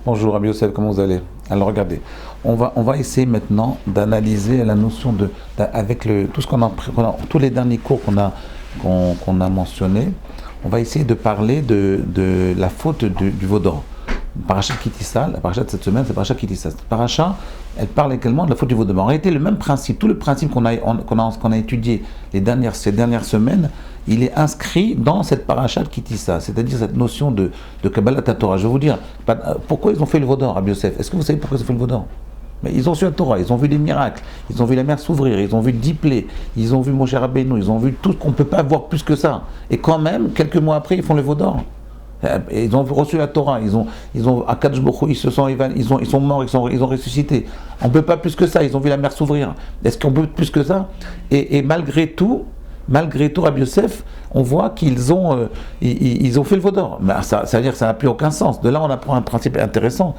Bonjour Rabbi Yosef, comment vous allez? Alors regardez, on va essayer maintenant d'analyser la notion avec tout ce tous les derniers cours qu'on a mentionnés. On va essayer de parler de la faute du Vaudor. Paracha Kitissa, la paracha de cette semaine, c'est paracha Kitissa. Cette paracha, elle parle également de la faute du Vaudor. En réalité, le même principe, tout le principe qu'on a étudié ces dernières semaines, il est inscrit dans cette paracha de Kitissa, c'est-à-dire cette notion de Kabbalat Torah. Je vais vous dire, pourquoi ils ont fait le Vaudor, Rabbi Yosef? Est-ce que vous savez pourquoi ils ont fait le Vaudor? Mais ils ont su la Torah, ils ont vu des miracles, ils ont vu la mer s'ouvrir, ils ont vu 10 plaies, ils ont vu Moshe Rabbeinu, ils ont vu tout ce qu'on ne peut pas voir plus que ça. Et quand même, quelques mois après, ils font le Vaudor. Et ils ont reçu la Torah, ils ont à Kadosh Baruch Hu, ils sont morts, ils ont ressuscité. On ne peut pas plus que ça, ils ont vu la mer s'ouvrir. Est-ce qu'on peut plus que ça? Et malgré tout, Rabbi Yosef, on voit qu'ils ont fait le Vaudor. Mais ça veut dire que ça n'a plus aucun sens. De là, on apprend un principe intéressant.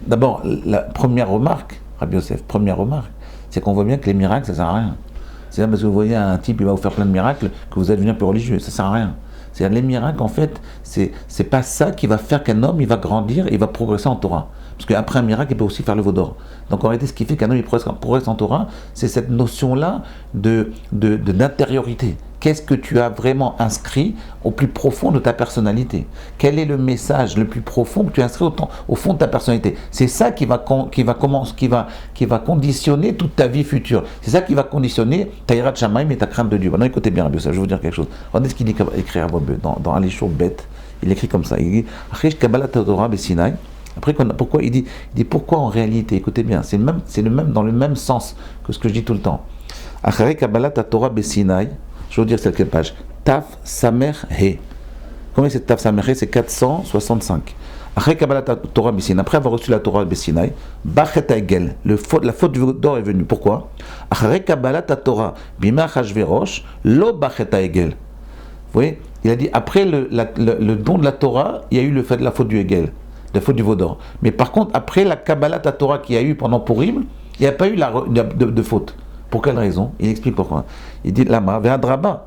D'abord, la première remarque, Rabbi Yosef, c'est qu'on voit bien que les miracles, ça ne sert à rien. C'est là parce que vous voyez un type, il va vous faire plein de miracles, que vous allez devenir plus religieux. Ça ne sert à rien. C'est-à-dire les miracles, en fait, c'est pas ça qui va faire qu'un homme, il va grandir et il va progresser en Torah. Parce qu'après un miracle, il peut aussi faire le Vaudor. Donc en réalité, ce qui fait qu'un homme il progresse en Torah, c'est cette notion-là d'intériorité. Qu'est-ce que tu as vraiment inscrit au plus profond de ta personnalité? Quel est le message le plus profond que tu as inscrit au fond de ta personnalité? C'est ça qui va conditionner toute ta vie future. C'est ça qui va conditionner ta hirat shamayim et ta crainte de Dieu. Maintenant, écoutez bien, Rabbi Yosef, je vais vous dire quelque chose. Regardez ce qu'il écrit à Rabbi dans Alishur Bet. Il écrit comme ça. Il dit Achish Kabbalat Torah Besinai. Après, pourquoi il dit pourquoi en réalité? Écoutez bien, c'est dans le même sens que ce que je dis tout le temps. Achare Kabbalat Torah Besinai. Je vais vous dire c'est quelle page. Taf Samer He. Combien c'est Taf Samer He? C'est 465. Après Kabbalat Torah Besinai, après avoir reçu la Torah Besinai, Bachet Egel, la faute du Vaudor est venue. Pourquoi? Après Kabbalat Torah Bima Hashverosh, Lo Bachet Egel. Vous voyez, il a dit après le don de la Torah, il y a eu la faute du Egel, la faute du Vaudor. Mais par contre, après la Kabbalat Torah qu'il y a eu pendant Purim, il n'y a pas eu de faute. Pour quelle raison? Il explique pourquoi. Il dit Lama, Ve'adraba,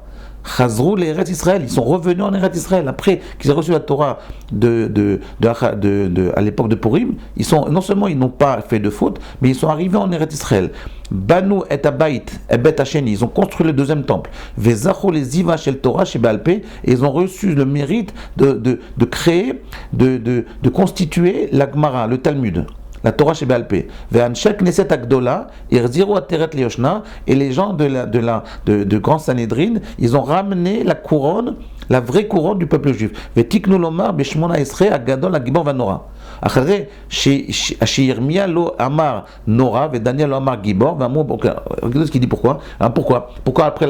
Chazrou les Eretz Israël, ils sont revenus en Eretz Israël. Après qu'ils aient reçu la Torah à l'époque de Purim, non seulement ils n'ont pas fait de faute, mais ils sont arrivés en Eretz Israël. Banu et Abayit, et Bet Hasheni, ils ont construit le deuxième temple. Ve'zacho les Ziva shel Torah chez Baal Peh, et ils ont reçu le mérite de créer, de constituer la Gemara, le Talmud. La Torah chez Baal Peh. Ve'anshek Knesset Agdola, Irziru Ateret Lioshna, et les gens de Grand Sanhedrin, ils ont ramené la couronne, la vraie couronne du peuple juif. Ve'tiknu lomar b'shmona esrei agadol agibor vanora. Après, Yirmia lo amar Nora, Daniel lo amar Gibor, regardez ce qu'il dit pourquoi. Pourquoi après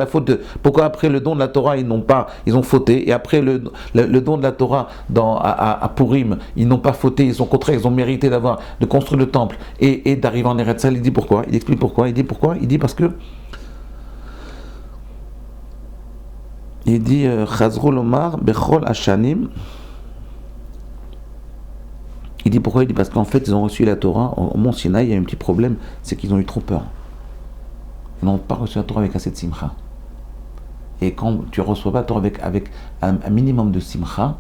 pourquoi après le don de la Torah ils ont fauté, et après le don de la Torah à Purim ils n'ont pas fauté, ils ont mérité de construire le temple et d'arriver en Eretz Israël. Il dit pourquoi, il explique pourquoi, il dit parce que il dit Chazrou lomar bechol hashanim. Il dit pourquoi? Il dit parce qu'en fait ils ont reçu la Torah au mont Sinaï. Il y a un petit problème, c'est qu'ils ont eu trop peur. Ils n'ont pas reçu la Torah avec assez de simcha. Et quand tu ne reçois pas la Torah avec un minimum de simcha,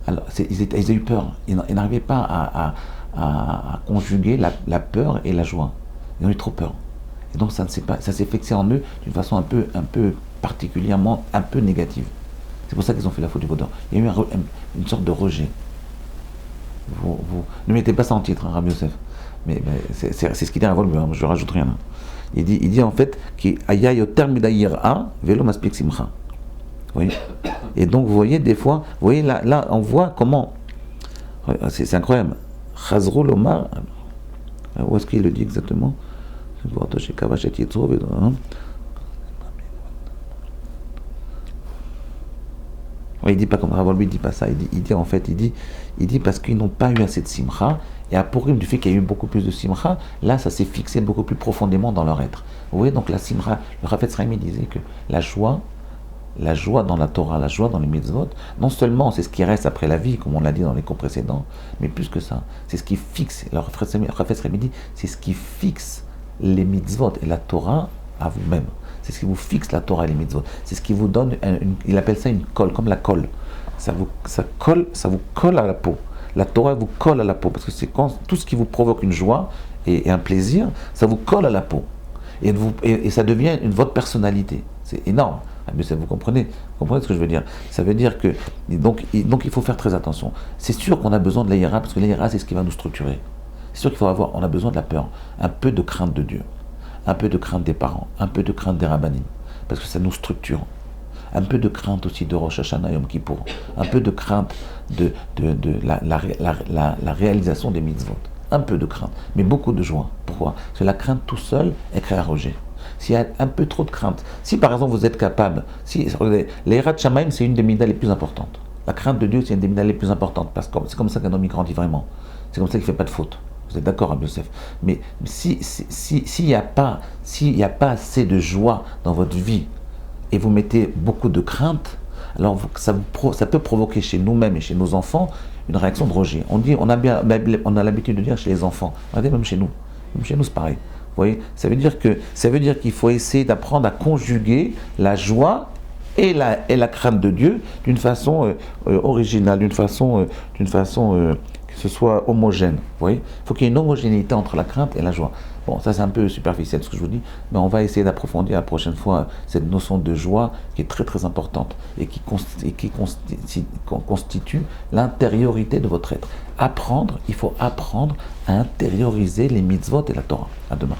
alors ils ont eu peur. Ils n'arrivaient pas à conjuguer la peur et la joie. Ils ont eu trop peur. Et donc ça s'est fixé en eux d'une façon un peu particulièrement un peu négative. C'est pour ça qu'ils ont fait la faute du Vaudor. Il y a eu une sorte de rejet. Vous ne mettez pas ça en titre, hein, Rabbi Yosef. Mais c'est ce qu'il dit à Volvo, je ne rajoute rien. Hein. Il dit en fait qu'il y a yoter midayira velo maspik simcha. Vous voyez? Et donc vous voyez des fois, vous voyez là on voit comment. C'est incroyable. Chazrou lomar. Où est-ce qu'il le dit exactement? Il dit pas comme Rav lui, il dit pas ça. Il dit parce qu'ils n'ont pas eu assez de simcha, et à Purim, du fait qu'il y a eu beaucoup plus de simcha, là ça s'est fixé beaucoup plus profondément dans leur être. Vous voyez, donc la simcha, le Chafetz Chaim disait que la joie dans la Torah, la joie dans les mitzvot, non seulement c'est ce qui reste après la vie, comme on l'a dit dans les cours précédents, mais plus que ça, c'est ce qui fixe, le Chafetz Chaim dit, c'est ce qui fixe les mitzvot et la Torah à vous-même. C'est ce qui vous fixe la Torah et les mitzvot. C'est ce qui vous donne, il appelle ça une colle, comme la colle. Ça vous colle à la peau. la Torah vous colle à la peau, parce que c'est quand tout ce qui vous provoque une joie et un plaisir, ça vous colle à la peau. Et ça devient votre personnalité. C'est énorme. Ah, mais vous comprenez ce que je veux dire? Ça veut dire que donc il faut faire très attention. C'est sûr qu'on a besoin de la hiéra, parce que la hiéra, c'est ce qui va nous structurer. C'est sûr on a besoin de la peur, un peu de crainte de Dieu, un peu de crainte des parents, un peu de crainte des rabbinim, parce que ça nous structure. Un peu de crainte aussi de Rosh Hashanah Yom Kippour, un peu de crainte de la réalisation des mitzvot, un peu de crainte, mais beaucoup de joie. Pourquoi? Parce que la crainte tout seul est créée à rejet. S'il y a un peu trop de crainte, si par exemple vous êtes capable, l'Eirat Shamaim c'est une des midas les plus importantes. La crainte de Dieu c'est une des midas les plus importantes, parce que c'est comme ça qu'un homme y grandit vraiment. C'est comme ça qu'il ne fait pas de faute. Vous êtes d'accord, Rabbi Yosef? Mais s'il n'y a pas assez de joie dans votre vie, et vous mettez beaucoup de crainte, alors ça peut provoquer chez nous-mêmes et chez nos enfants une réaction de rejet. On a l'habitude de dire chez les enfants, regardez, même chez nous c'est pareil. Vous voyez, ça veut dire qu'il faut essayer d'apprendre à conjuguer la joie et la crainte de Dieu d'une façon originale, d'une façon que ce soit homogène. Vous voyez, il faut qu'il y ait une homogénéité entre la crainte et la joie. Bon, ça c'est un peu superficiel ce que je vous dis, mais on va essayer d'approfondir la prochaine fois cette notion de joie qui est très très importante et qui constitue l'intériorité de votre être. Il faut apprendre à intérioriser les mitzvot et la Torah. À demain.